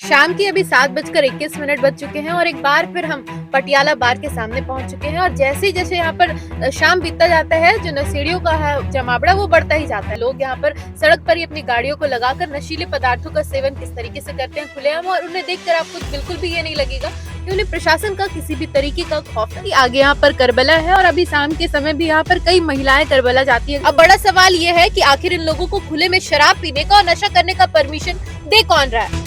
शाम के अभी 7:21 बज चुके हैं और एक बार फिर हम पटियाला बार के सामने पहुंच चुके हैं और जैसे ही जैसे यहाँ पर शाम बीतता जाता है, जो नशेड़ियों का है जमावड़ा वो बढ़ता ही जाता है। लोग यहाँ पर सड़क पर ही अपनी गाड़ियों को लगाकर नशीले पदार्थों का सेवन किस तरीके से करते हैं खुलेआम, और उन्हें देखकर आपको बिल्कुल भी ये नहीं लगेगा कि उन्हें प्रशासन का किसी भी तरीके का खौफ है। आगे यहाँ पर करबला है और अभी शाम के समय भी यहाँ पर कई महिलाएं करबला जाती है। अब बड़ा सवाल ये है कि आखिर इन लोगों को खुले में शराब पीने का और नशा करने का परमिशन दे कौन रहा है।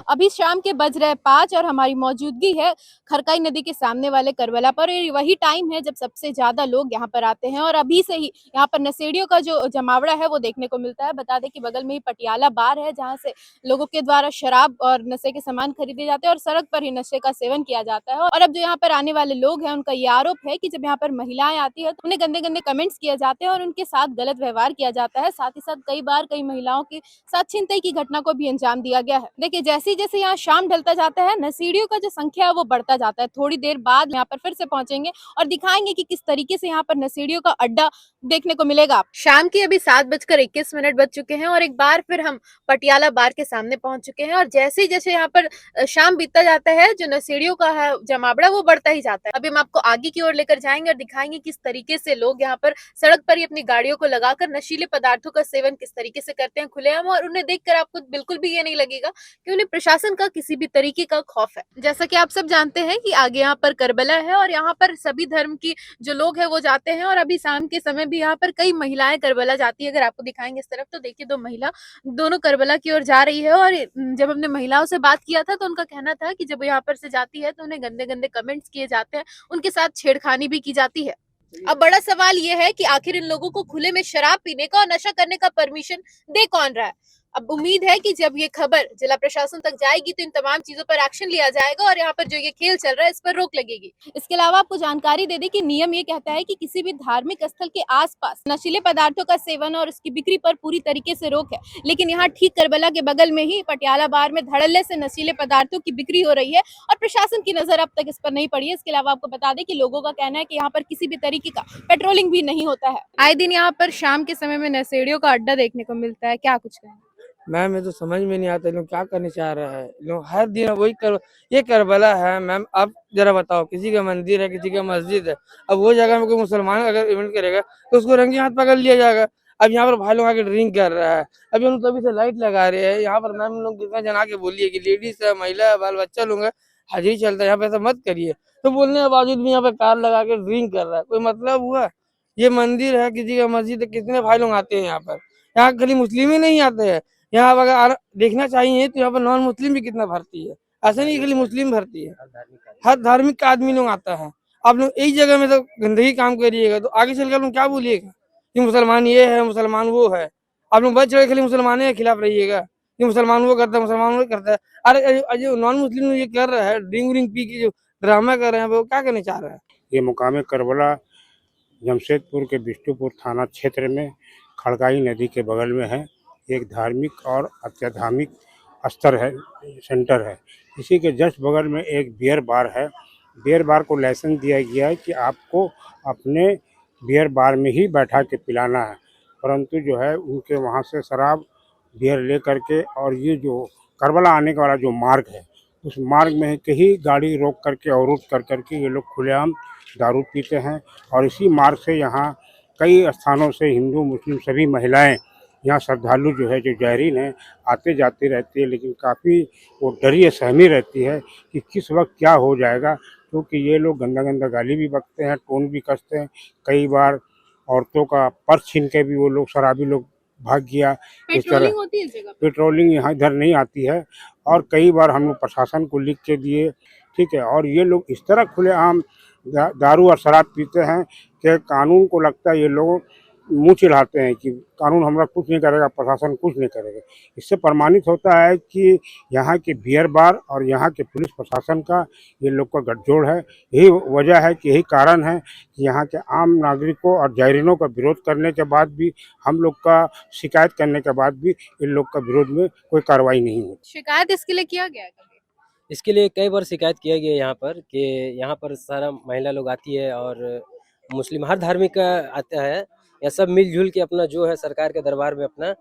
अभी शाम के बज रहे 5 और हमारी मौजूदगी है खरकाई नदी के सामने वाले करबला पर। ये वही टाइम है जब सबसे ज्यादा लोग यहाँ पर आते हैं और अभी से ही यहाँ पर नशेड़ियों का जो जमावड़ा है वो देखने को मिलता है। बता दें कि बगल में ही पटियाला बार है जहाँ से लोगों के द्वारा शराब और नशे के सामान खरीदे जाते हैं और सड़क पर ही नशे का सेवन किया जाता है। और अब जो यहाँ पर आने वाले लोग हैं उनका ये आरोप है कि जब यहाँ पर महिलाएं आती है तो उन्हें गंदे गंदे कमेंट्स किए जाते हैं और उनके साथ गलत व्यवहार किया जाता है। साथ ही साथ कई बार कई महिलाओं के साथ छिनतई की घटना को भी अंजाम दिया गया है। देखिए जैसे जैसे यहाँ शाम ढलता जाता है नशेड़ियों का जो संख्या है वो बढ़ता जाता है। थोड़ी देर बाद यहाँ पर फिर से पहुंचेंगे और दिखाएंगे कि किस तरीके से यहाँ पर नशेड़ियों का अड्डा देखने को मिलेगा। शाम के अभी 7:21 बज चुके हैं और एक बार फिर हम पटियाला बार के सामने पहुंच चुके हैं और जैसे जैसे यहाँ पर शाम बीतता जाता है, जो नशेड़ियों का है जमावड़ा वो बढ़ता ही जाता है। अभी हम आपको आगे की ओर लेकर जाएंगे और दिखाएंगे किस तरीके से लोग यहाँ पर सड़क पर ही अपनी गाड़ियों को लगाकर नशीले पदार्थों का सेवन किस तरीके से करते हैं खुलेआम, और उन्हें देखकर आपको बिल्कुल भी ये नहीं लगेगा कि उन्हें प्रशासन का किसी भी तरीके का खौफ है। जैसा कि आप सब जानते हैं कि आगे यहाँ पर करबला है और यहाँ पर सभी धर्म की जो लोग हैं वो जाते हैं और अभी शाम के समय भी यहाँ पर कई महिलाएं करबला जाती है। अगर आपको दिखाएंगे इस तरफ तो देखिए दो महिला दोनों करबला की ओर जा रही है और जब हमने महिलाओं से बात किया था तो उनका कहना था कि जब यहाँ पर से जाती है तो उन्हें गंदे गंदे कमेंट्स किए जाते हैं, उनके साथ छेड़खानी भी की जाती है। अब बड़ा सवाल ये है कि आखिर इन लोगों को खुले में शराब पीने का और नशा करने का परमिशन दे कौन रहा है। अब उम्मीद है कि जब ये खबर जिला प्रशासन तक जाएगी तो इन तमाम चीजों पर एक्शन लिया जाएगा और यहाँ पर जो ये खेल चल रहा है इस पर रोक लगेगी। इसके अलावा आपको जानकारी दे दें कि नियम ये कहता है कि किसी भी धार्मिक स्थल के आसपास नशीले पदार्थों का सेवन और उसकी बिक्री पर पूरी तरीके से रोक है। लेकिन यहाँ ठीक करबला के बगल में ही पटियाला बार में धड़ल्ले से नशीले पदार्थों की बिक्री हो रही है और प्रशासन की नजर अब तक इस पर नहीं पड़ी है। इसके अलावा आपको बता दें कि लोगों का कहना है कि यहाँ पर किसी भी तरीके का पेट्रोलिंग भी नहीं होता है। आए दिन यहाँ पर शाम के समय में नशेड़ियों का अड्डा देखने को मिलता है, क्या कुछ कहना। मैम ये तो समझ में नहीं आता, ये लोग क्या करने चाह रहा है। लोग हर दिन वही ये करबला है मैम। अब जरा बताओ, किसी का मंदिर है, किसी का मस्जिद है, अब वो जगह में कोई मुसलमान अगर इवेंट करेगा तो उसको रंगे हाथ पकड़ लिया जाएगा। अब यहाँ पर भाई लोग आके ड्रिंक कर रहा है, अभी हम तभी से लाइट लगा रहे हैं यहाँ पर। मैम लोग कितना जना के बोलिए कि लेडीज है, महिला है, बाल बच्चा लोग है, हाजिरी चलता है यहाँ पे, ऐसा मत करिए। तो बोलने के बावजूद भी यहाँ पे कार लगा के ड्रिंक कर रहा है, कोई मतलब हुआ? ये मंदिर है, किसी का मस्जिद है, कितने भाई लोग आते हैं यहाँ पर। यहाँ खाली मुस्लिम ही नहीं आते हैं, यहाँ अगर देखना चाहिए तो यहाँ पर नॉन मुस्लिम भी कितना भर्ती है। ऐसा नहीं खाली मुस्लिम भर्ती है, हर धार्मिक का आदमी लोग आता है। आप लोग एक जगह में तो गंदगी काम करिएगा तो आगे चलकर लोग क्या बोलिएगा कि मुसलमान ये है, मुसलमान वो है। आप लोग बच चढ़े खाली मुसलमान के खिलाफ रहिएगा कि मुसलमान वो करता है, मुसलमान वो करता है। अरे जो नॉन मुस्लिम ये कर रहा है, ड्रिंक व्रिंक पी के जो ड्रामा कर रहे हैं, वो क्या करने चाह रहा है। ये मुकाम करबला जमशेदपुर के बिष्टुपुर थाना क्षेत्र में खड़काई नदी के बगल में है। एक धार्मिक और अत्याधार्मिक स्तर है, सेंटर है। इसी के जस्ट बगल में एक बियर बार है। बियर बार को लाइसेंस दिया गया है कि आपको अपने बियर बार में ही बैठा के पिलाना है, परंतु जो है उनके वहाँ से शराब बियर ले करके और ये जो करबला आने का वाला जो मार्ग है उस मार्ग में कहीं गाड़ी रोक करके अवरुद्ध कर करके ये लोग खुलेआम दारू पीते हैं। और इसी मार्ग से यहाँ कई स्थानों से हिंदू मुस्लिम सभी महिलाएं यहाँ श्रद्धालु जो है, जो जायरीन है, आते जाते रहती है। लेकिन काफ़ी वो डरी सहमी रहती है कि किस वक्त क्या हो जाएगा, क्योंकि ये लोग गंदा गंदा गाली भी बकते हैं, टोन भी कसते हैं। कई बार औरतों का पर्स छीन के भी वो लोग शराबी लोग भाग गया। इस तरह होती है इस जगह? पेट्रोलिंग यहाँ इधर नहीं आती है और कई बार हम लोग प्रशासन को लिख के दिए, ठीक है। और ये लोग इस तरह खुलेआम दारू और शराब पीते हैं कि कानून को लगता है ये लोग मुंह चिढ़ाते हैं कि कानून हमारा कुछ नहीं करेगा, प्रशासन कुछ नहीं करेगा। इससे प्रमाणित होता है कि यहाँ के बियर बार और यहाँ के पुलिस प्रशासन का ये लोग का गठजोड़ है। यही वजह है कि यही कारण है कि यहाँ के आम नागरिकों और जायरीनों का विरोध करने के बाद भी, हम लोग का शिकायत करने के बाद भी इन लोग का विरोध में कोई कार्रवाई नहीं होती। शिकायत इसके लिए किया गया है कभी? इसके लिए कई बार शिकायत किया गया यहाँ पर कि यहाँ पर सारा महिला लोग आती है और मुस्लिम हर धार्मिक का आता है, या सब मिलजुल के अपना जो है सरकार के दरबार में अपना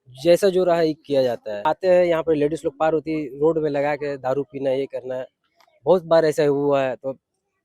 जैसा जो रहा एक किया जाता है। आते हैं यहाँ पर लेडीज लोग पार होती है, रोड में लगा के दारू पीना ये करना, बहुत बार ऐसा हुआ है। तो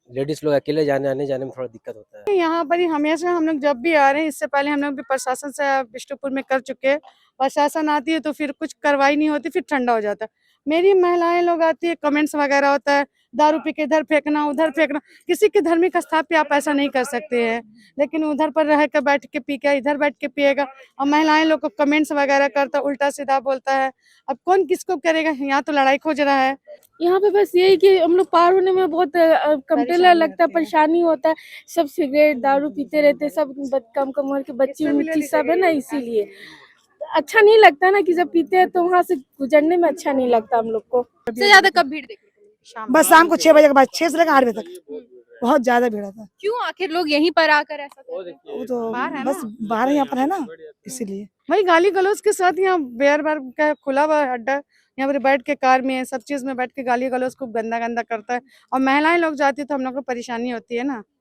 लेडीज लोग अकेले जाने आने जाने में थोड़ा दिक्कत होता है। यहाँ पर ही हमेशा हम लोग जब भी आ रहे हैं, इससे पहले हम लोग भी प्रशासन से बिष्टुपुर में कर चुके हैं। प्रशासन आती है तो फिर कुछ कार्रवाई नहीं होती, फिर ठंडा हो जाता है। मेरी महिलाएं लोग आती है, कमेंट्स वगैरह होता है, दारू पी के इधर फेंकना उधर फेंकना। किसी के धार्मिक स्थान पे आप ऐसा नहीं कर सकते हैं, लेकिन उधर पर रह कर बैठ के पी के इधर बैठ के पिएगा। और महिलाएं लोग को कमेंट्स वगैरह करता, उल्टा सीधा बोलता है। अब कौन किसको करेगा, यहाँ तो लड़ाई खोज रहा है। यहाँ पे बस यही कि हम लोग पार होने में बहुत कमतेला लगता है, परेशानी होता है। सब सिगरेट दारू पीते रहते हैं, सब कम कम उम्र के बच्चे उच्ची सब है ना, इसीलिए अच्छा नहीं लगता ना कि जब पीते हैं तो वहाँ से गुजरने में अच्छा नहीं लगता हम लोग को। सबसे ज्यादा कब भीड़ देखने को मिली? बस शाम को 6 बजे के बाद, 6 से लेकर 8 बजे तक बहुत ज्यादा भीड़ होता है। क्यों आखिर लोग यहीं पर आकर ऐसा करते हैं? वो तो बाहर है ना? बस बाहर यहाँ पर है ना, इसीलिए। वही गाली गलौज के साथ यहाँ बेर बार का खुला हुआ अड्डा, यहाँ पर बैठ के कार में सब चीज में बैठ के गाली गलौज खूब गंदा गंदा करता है। और महिलाएं लोग जाती है तो हम लोग को परेशानी होती है ना।